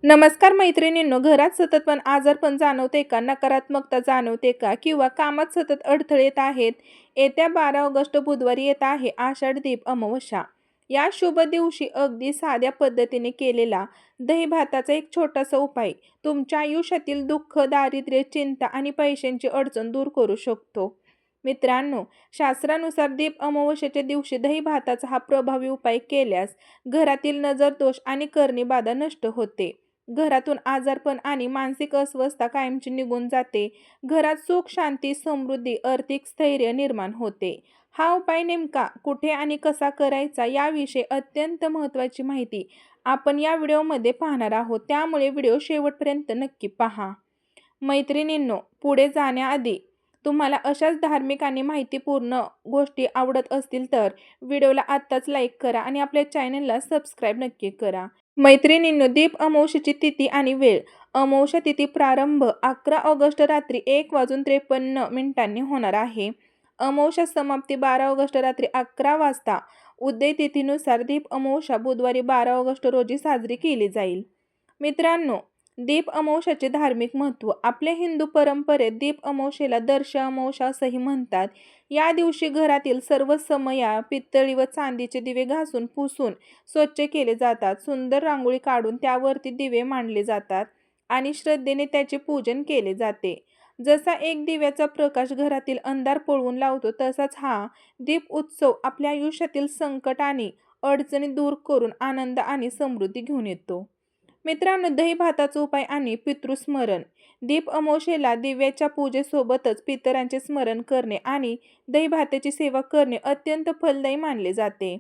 नमस्कार मैत्रिणींनो, घरात सतत पण आजारपण जाणवते का? नकारात्मकता जाणवते का? किंवा कामात सतत अडथळे येत आहेत? येत्या 12 ऑगस्ट बुधवारी येत आहे आषाढ दीप अमावस्या. या शुभ दिवशी अगदी साध्या पद्धतीने केलेला दही भाताचा एक छोटासा उपाय तुमच्या आयुष्यातील दुःख, दारिद्र्य, चिंता आणि पैशांची अडचण दूर करू शकतो. मित्रांनो, शास्त्रानुसार दीप अमावस्येच्या दिवशी दही भाताचा हा प्रभावी उपाय केल्यास घरातील नजरदोष आणि करणी नष्ट होते. घरातून आजारपण आणि मानसिक अस्वस्थता कायमची निघून जाते. घरात सुख, शांती, समृद्धी, आर्थिक स्थैर्य निर्माण होते. हा उपाय नेमका कुठे आणि कसा करायचा याविषयी अत्यंत महत्त्वाची माहिती आपण या व्हिडिओमध्ये पाहणार आहोत. त्यामुळे व्हिडिओ शेवटपर्यंत नक्की पहा. मैत्रिणींनो, पुढे जाण्याआधी तुम्हाला अशाच धार्मिक आणि माहितीपूर्ण गोष्टी आवडत असतील तर व्हिडिओला आत्ताच लाईक करा आणि आपल्या चॅनलला सबस्क्राईब नक्की करा. मैत्रिणींनो, दीप अमावस्येची तिथी आणि वेळ. अमावस्या तिथी प्रारंभ 11 ऑगस्ट रात्री 1:53 होणार आहे. अमावस्या समाप्ती 12 ऑगस्ट रात्री 11 वाजता. उदय तिथीनुसार दीप अमावस्या बुधवारी 12 ऑगस्ट रोजी साजरी केली जाईल. मित्रांनो, दीप अमावस्याचे धार्मिक महत्त्व. आपल्या हिंदू परंपरेत दीप अमावस्येला दर्श अमावस्या असंही म्हणतात. या दिवशी घरातील सर्व समया पितळी व चांदीचे दिवे घासून पुसून स्वच्छ केले जातात. सुंदर रांगोळी काढून त्यावरती दिवे मांडले जातात आणि श्रद्धेने त्याचे पूजन केले जाते. जसा एक दिव्याचा प्रकाश घरातील अंधार पळवून लावतो, तसाच हा दीप उत्सव आपल्या आयुष्यातील संकट आणि अडचणी दूर करून आनंद आणि समृद्धी घेऊन येतो. मित्रांनो, दही भाताचा उपाय आणि पितृस्मरण. दीप अमावस्येला दिव्याच्या पूजेसोबतच पितरांचे स्मरण करणे आणि दही भाताची सेवा करणे अत्यंत फलदायी मानले जाते.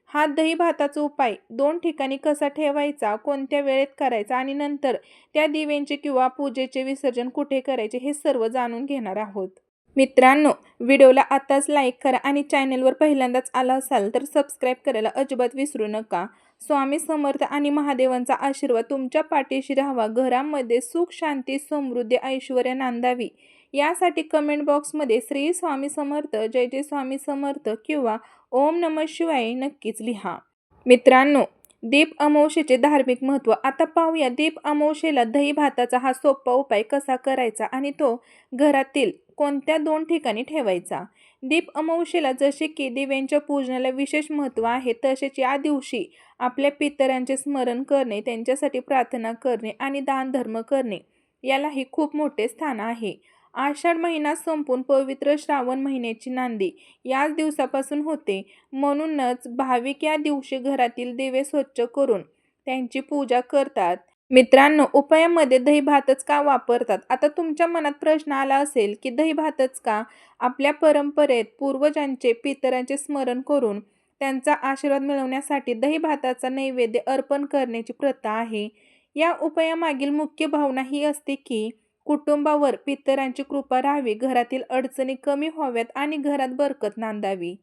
हा दही भाताचा उपाय 2 ठिकाणी कसा ठेवायचा, कोणत्या वेळेत करायचा आणि नंतर त्या दिव्यांचे किंवा पूजेचे विसर्जन कुठे करायचे हे सर्व जाणून घेणार आहोत. मित्रांनो, व्हिडिओला आताच लाईक करा आणि चॅनलवर पहिल्यांदाच आला असाल तर सबस्क्राईब करायला अजिबात विसरू नका. स्वामी समर्थ आणि महादेवांचा आशीर्वाद तुमच्या पाठीशी राहावा. घरामध्ये सुख, शांती, समृद्धी, ऐश्वर्य नांदावी यासाठी कमेंट बॉक्समध्ये श्री स्वामी समर्थ, जय जय स्वामी समर्थ किंवा ओम नमः शिवाय नक्कीच लिहा. मित्रांनो, दीप अमावस्येचे धार्मिक महत्त्व. आता पाहूया दीप अमावस्येला दही भाताचा हा सोपा उपाय कसा करायचा आणि तो घरातील कोणत्या 2 ठिकाणी ठेवायचा. दीप अमावस्येला जसे की दिव्यांच्या पूजनाला विशेष महत्त्व आहे, तसेच या दिवशी आपल्या पितरांचे स्मरण करणे, त्यांच्यासाठी प्रार्थना करणे आणि दानधर्म करणे यालाही खूप मोठे स्थान आहे. आषाढ महिना संपून पवित्र श्रावण महिन्याची नांदी याच दिवसापासून होते. म्हणूनच भाविक या दिवशी घरातील दिवे स्वच्छ करून त्यांची पूजा करतात. मित्रांनो, उपायामध्ये दही भातच का वापरतात? आता तुमच्या मनात प्रश्न आला असेल की दही भातच का? आपल्या परंपरेत पूर्वजांचे पितरांचे स्मरण करून त्यांचा आशीर्वाद मिळवण्यासाठी दही भाताचा नैवेद्य अर्पण करण्याची प्रथा आहे. या उपायामागील मुख्य भावना ही असते की कुटुंबावर पितरांची कृपा राहावी, घरातील अडचणी कमी व्हाव्यात आणि घरात बरकत नांदावी.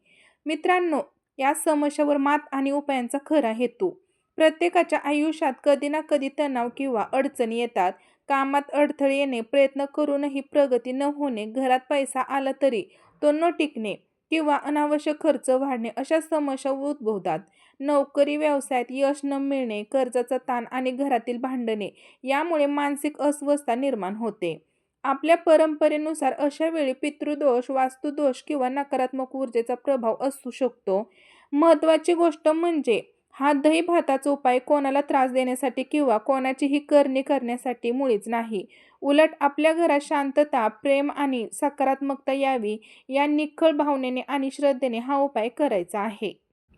मित्रांनो, या समस्यावर मात आणि उपायांचा खरा हेतू. प्रत्येकाच्या आयुष्यात कधी ना कधी तणाव किंवा अडचणी येतात. कामात अडथळे येणे, प्रयत्न करूनही प्रगती न होणे, घरात पैसा आला तरी तो न टिकणे किंवा अनावश्यक खर्च वाढणे अशा समस्या उद्भवतात. नोकरी व्यवसायात यश न मिळणे, कर्जाचा ताण आणि घरातील भांडणे यामुळे मानसिक अस्वस्थता निर्माण होते. आपल्या परंपरेनुसार अशा वेळी पितृदोष, वास्तुदोष किंवा नकारात्मक ऊर्जेचा प्रभाव असू शकतो. महत्त्वाची गोष्ट म्हणजे हा दही भाताचा उपाय कोणाला त्रास देण्यासाठी किंवा कोणाचीही करणी करण्यासाठी मुळीच नाही. उलट आपल्या घरात शांतता, प्रेम आणि सकारात्मकता यावी या निखळ भावनेने आणि श्रद्धेने हा उपाय करायचा आहे.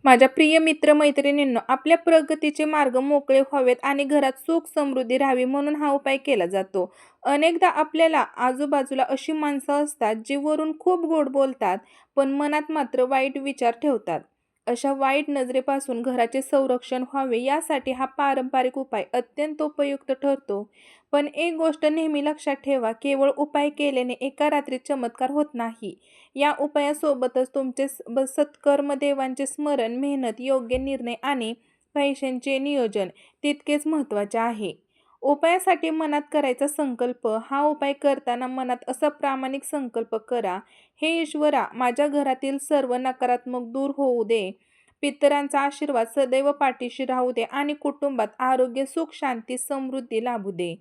माझ्या प्रिय मित्र-मैत्रिणींनो, आपल्या प्रगतीचे मार्ग मोकळे व्हावेत आणि घरात सुख समृद्धी राहावी म्हणून हा उपाय केला जातो. अनेकदा आपल्याला आजूबाजूला अशी माणसं असतात जी वरून खूप गोड बोलतात पण मनात मात्र वाईट विचार ठेवतात. अशा वाईट नजरेपासून घराचे संरक्षण व्हावे यासाठी हा पारंपरिक उपाय अत्यंत उपयुक्त ठरतो. पण एक गोष्ट नेहमी लक्षात ठेवा, केवळ उपाय केल्याने एका रात्रीत चमत्कार होत नाही. या उपायासोबतच तुमचे सत्कर्म, देवांचे स्मरण, मेहनत, योग्य निर्णय आणि पैशांचे नियोजन तितकेच महत्त्वाचे आहे. उपायासाठी मनात करायचा संकल्प. हा उपाय करताना मनात असा प्रामाणिक संकल्प करा, हे ईश्वरा, माझ्या घरातील सर्व नकारात्मक दूर होऊ दे. पितरांचा आशीर्वाद सदैव पाठीशी राहू दे आणि कुटुंबात आरोग्य, सुख, शांती, समृद्धी लाभू दे.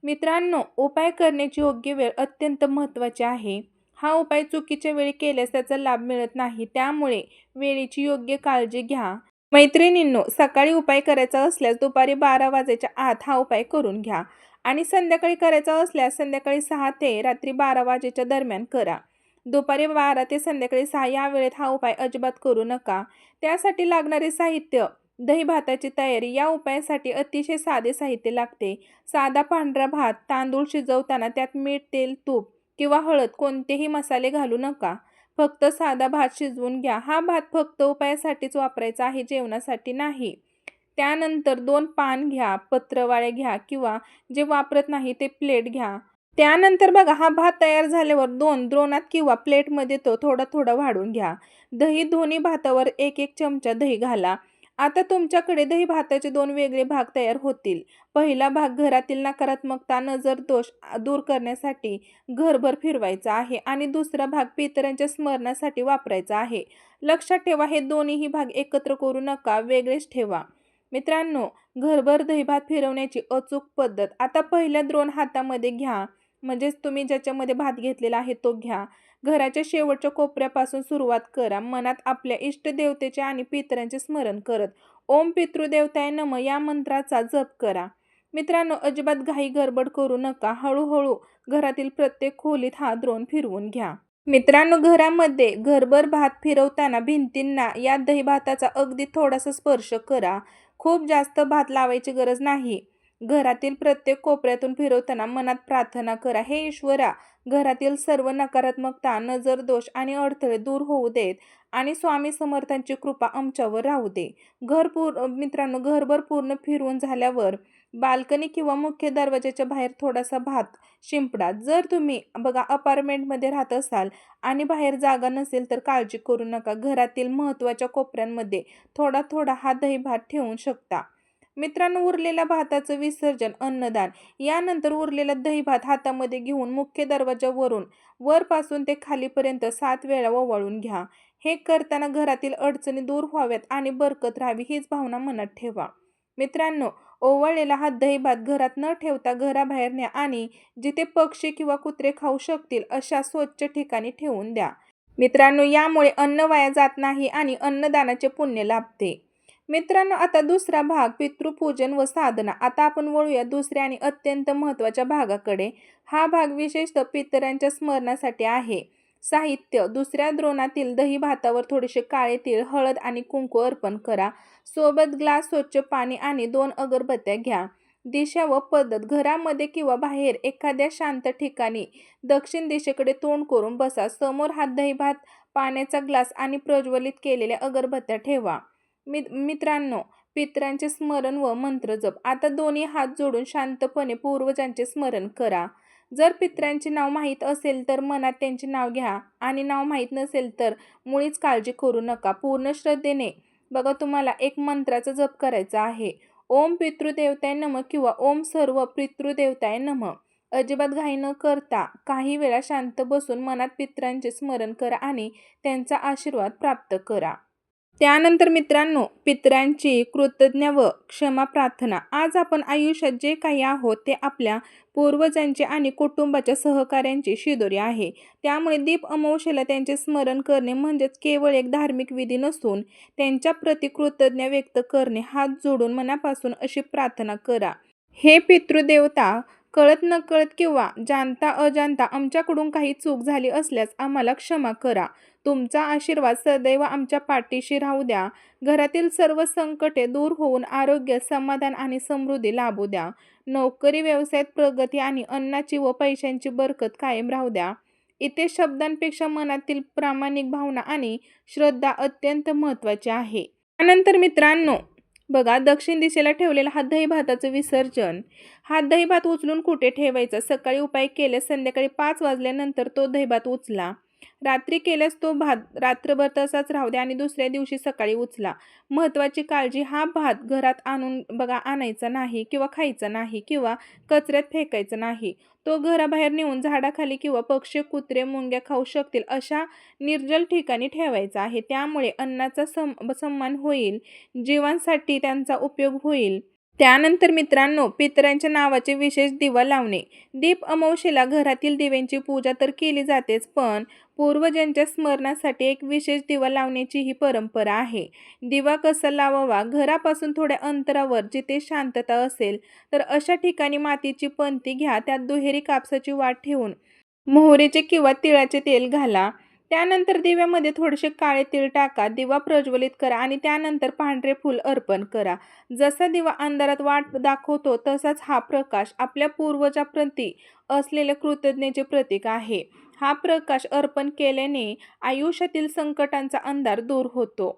मित्रांनो, उपाय करण्याची योग्य वेळ अत्यंत महत्त्वाची आहे. हा उपाय चुकीच्या वेळी केल्यास त्याचा लाभ मिळत नाही. त्यामुळे वेळेची योग्य काळजी घ्या. मैत्रिणींनो, सकाळी उपाय करायचा असल्यास दुपारी 12 वाजेच्या आत हा उपाय करून घ्या आणि संध्याकाळी करायचा असल्यास संध्याकाळी 6 ते रात्री 12 वाजेच्या दरम्यान करा. दुपारी 12 ते संध्याकाळी 6 या वेळेत हा उपाय अजिबात करू नका. त्यासाठी लागणारे साहित्य: दही भाताची तयारी. या उपायासाठी अतिशय साधे साहित्य लागते. साधा पांढरा भात. तांदूळ शिजवताना त्यात मीठ, तेल, तूप किंवा हळद कोणतेही मसाले घालू नका. फक्त साधा भात शिजवून घ्या. हा भात फक्त उपायासाठीच वापरायचा आहे, जेवणासाठी नाही. त्यानंतर 2 पान घ्या, पत्रवाळे घ्या किंवा जे वापरत नाही ते प्लेट घ्या. त्यानंतर बघा, हा भात तयार झाल्यावर 2 द्रोणात किंवा प्लेटमध्ये तो थोडा थोडा वाढून घ्या. दही दोन्ही भातावर 1-1 चमचा दही घाला. आता तुमच्याकडे दही भाताचे 2 वेगळे भाग तयार होतील. पहिला भाग घरातील नकारात्मकता, नजर दोष दूर करण्यासाठी घरभर फिरवायचा आहे आणि दुसरा भाग पितरांच्या स्मरणासाठी वापरायचा आहे. लक्षात ठेवा, हे दोन्हीही भाग एकत्र करू नका, वेगळेच ठेवा. मित्रांनो, घरभर दहीभात फिरवण्याची अचूक पद्धत. आता पहिल्या द्रोण हातामध्ये घ्या, म्हणजेच तुम्ही ज्याच्यामध्ये भात घेतलेला आहे तो घ्या. घराच्या शेवटच्या कोपऱ्यापासून सुरुवात करा. मनात आपल्या इष्टदेवतेचे आणि पितरांचे स्मरण करत ओम पितृदेवताय नमः या मंत्राचा जप करा. मित्रांनो, अजिबात घाई गडबड करू नका. हळूहळू घरातील प्रत्येक खोलीत हा द्रोण फिरवून घ्या. मित्रांनो, घरामध्ये घरभर भात फिरवताना भिंतींना या दही भाताचा अगदी थोडासा स्पर्श करा. खूप जास्त भात लावायची गरज नाही. घरातील प्रत्येक कोपऱ्यातून फिरवताना मनात प्रार्थना करा: हे ईश्वरा, घरातील सर्व नकारात्मकता, नजर दोष आणि अडथळे दूर होऊ देत आणि स्वामी समर्थांची कृपा आमच्यावर राहू दे. मित्रांनो, घरभर पूर्ण फिरवून झाल्यावर बाल्कनी किंवा मुख्य दरवाजाच्या बाहेर थोडासा भात शिंपडा. जर तुम्ही बघा अपार्टमेंटमध्ये राहत असाल आणि बाहेर जागा नसेल तर काळजी करू नका. घरातील महत्त्वाच्या कोपऱ्यांमध्ये थोडा थोडा हा दही भात ठेवू शकता. मित्रांनो, उरलेल्या भाताचं विसर्जन अन्नदान. यानंतर उरलेला दही भात हातामध्ये घेऊन मुख्य दरवाजावरून वरपासून ते खालीपर्यंत 7 वेळा ओवाळून घ्या. हे करताना घरातील अडचणी दूर व्हाव्यात आणि बरकत राहावी हीच भावना मनात ठेवा. मित्रांनो, ओवाळलेला हा दही भात घरात न ठेवता घराबाहेर न्या आणि जिथे पक्षी किंवा कुत्रे खाऊ शकतील अशा स्वच्छ ठिकाणी ठेवून द्या. मित्रांनो, यामुळे अन्न वाया जात नाही आणि अन्नदानाचे पुण्य लाभते. मित्रांनो, आता दुसरा भाग पितृपूजन व साधना. आता आपण वळूया दुसऱ्या आणि अत्यंत महत्त्वाच्या भागाकडे. हा भाग विशेषतः पितरांच्या स्मरणासाठी आहे. साहित्य: दुसऱ्या द्रोणातील दही भातावर थोडेसे काळे तीळ, हळद आणि कुंकू अर्पण करा. सोबत ग्लास, स्वच्छ पाणी आणि 2 अगरबत्त्या घ्या. दिशा व पद्धत: घरामध्ये किंवा बाहेर एखाद्या शांत ठिकाणी दक्षिण दिशेकडे तोंड करून बसा. समोर हा दही भात, पाण्याचा ग्लास आणि प्रज्वलित केलेल्या अगरबत्त्या ठेवा. मित्रांनो, पितरांचे स्मरण व मंत्र जप. आता दोन्ही हात जोडून शांतपणे पूर्वजांचे स्मरण करा. जर पितरांचे नाव माहीत असेल तर मनात त्यांचे नाव घ्या आणि नाव माहीत नसेल तर मुळीच काळजी करू नका. पूर्ण श्रद्धेने बघा, तुम्हाला एक मंत्राचा जप करायचा आहे: ओम पितृदेवताय नमः किंवा ओम सर्व पितृदेवताय नमः. अजिबात घाई न करता काही वेळा शांत बसून मनात पितरांचे स्मरण करा आणि त्यांचा आशीर्वाद प्राप्त करा. त्यानंतर मित्रांनो, पितरांची कृतज्ञ व क्षमा प्रार्थना. आज आपण आयुष्यात जे काही आहोत ते आपल्या पूर्वजांचे आणि कुटुंबाच्या सहकाऱ्यांची शिदोरी आहे. त्यामुळे दीप अमावस्येला त्यांचे स्मरण करणे म्हणजेच केवळ एक धार्मिक विधी नसून त्यांच्या प्रति कृतज्ञता व्यक्त करणे. हात जोडून मनापासून अशी प्रार्थना करा: हे पितृदेवता, कळत नकळत किंवा जाणता अजाणता आमच्याकडून काही चूक झाली असल्यास आम्हाला क्षमा करा. तुमचा आशीर्वाद सदैव आमच्या पाठीशी राहू द्या. घरातील सर्व संकटे दूर होऊन आरोग्य, समाधान आणि समृद्धी लाभू द्या. नोकरी, व्यवसायात प्रगती आणि अन्नाची व पैशांची बरकत कायम राहू द्या. इथे शब्दांपेक्षा मनातील प्रामाणिक भावना आणि श्रद्धा अत्यंत महत्त्वाची आहे. त्यानंतर मित्रांनो बघा, दक्षिण दिशेला ठेवलेला हा दही भाताचं विसर्जन. हा दही भात उचलून कुठे ठेवायचा? सकाळी उपाय केल्यास संध्याकाळी 5 वाजल्यानंतर तो दही भात उचला. रात्री केल्यास तो भात रात्रभर तसाच राहू द्या आणि दुसऱ्या दिवशी सकाळी उचला. महत्त्वाची काळजी, हा भात घरात आणून बघा आणायचा नाही किंवा खायचा नाही किंवा कचऱ्यात फेकायचा नाही. तो घराबाहेर नेऊन झाडाखाली किंवा पक्षी, कुत्रे, मुंग्या खाऊ शकतील अशा निर्जल ठिकाणी ठेवायचा आहे. त्यामुळे अन्नाचा सन्मान होईल, जीवांसाठी त्यांचा उपयोग होईल. त्यानंतर मित्रांनो, पितरांच्या नावाचे विशेष दिवा लावणे. दीप अमावास्येला घरातील दिव्यांची पूजा तर केली जातेच, पण पूर्वजांच्या स्मरणासाठी एक विशेष दिवा लावण्याची ही परंपरा आहे. दिवा कसा लावावा? घरापासून थोड्या अंतरावर जिथे शांतता असेल तर अशा ठिकाणी मातीची पंती घ्या, त्यात दुहेरी कापसाची वात ठेवून मोहरीचे किंवा तिळाचे तेल घाला. त्यानंतर दिव्यामध्ये थोडेसे काळे तीळ टाका, दिवा प्रज्वलित करा आणि त्यानंतर पांढरे फूल अर्पण करा. जसा दिवा अंधारात वाट दाखवतो तसाच हा प्रकाश आपल्या पूर्वजाप्रती असलेल्या कृतज्ञतेचे प्रतीक आहे. हा प्रकाश अर्पण केल्याने आयुष्यातील संकटांचा अंधार दूर होतो.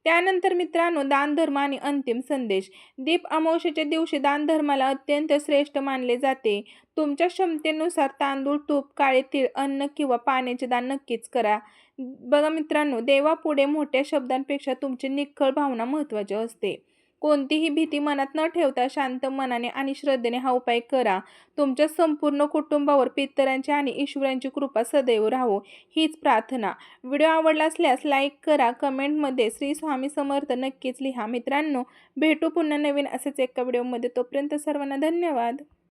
त्यानंतर मित्रांनो, दानधर्म आणि अंतिम संदेश. दीप अमावास्येच्या दिवशी दानधर्माला अत्यंत श्रेष्ठ मानले जाते. तुमच्या क्षमतेनुसार तांदूळ, तूप, काळे तीळ, अन्न किंवा पाण्याचे दान नक्कीच करा. बघा मित्रांनो, देवापुढे मोठ्या शब्दांपेक्षा तुमची निखळ भावना महत्त्वाची असते. कोणतीही भीती मनात न ठेवता शांत मनाने आणि श्रद्धेने हा उपाय करा. तुमच्या संपूर्ण कुटुंबावर पितरांची आणि ईश्वरांची कृपा सदैव राहो, हीच प्रार्थना. व्हिडिओ आवडला असल्यास लाईक करा, कमेंटमध्ये श्री स्वामी समर्थ नक्कीच लिहा. मित्रांनो, भेटू पुन्हा नवीन असेच एका व्हिडिओमध्ये. तोपर्यंत सर्वांना धन्यवाद.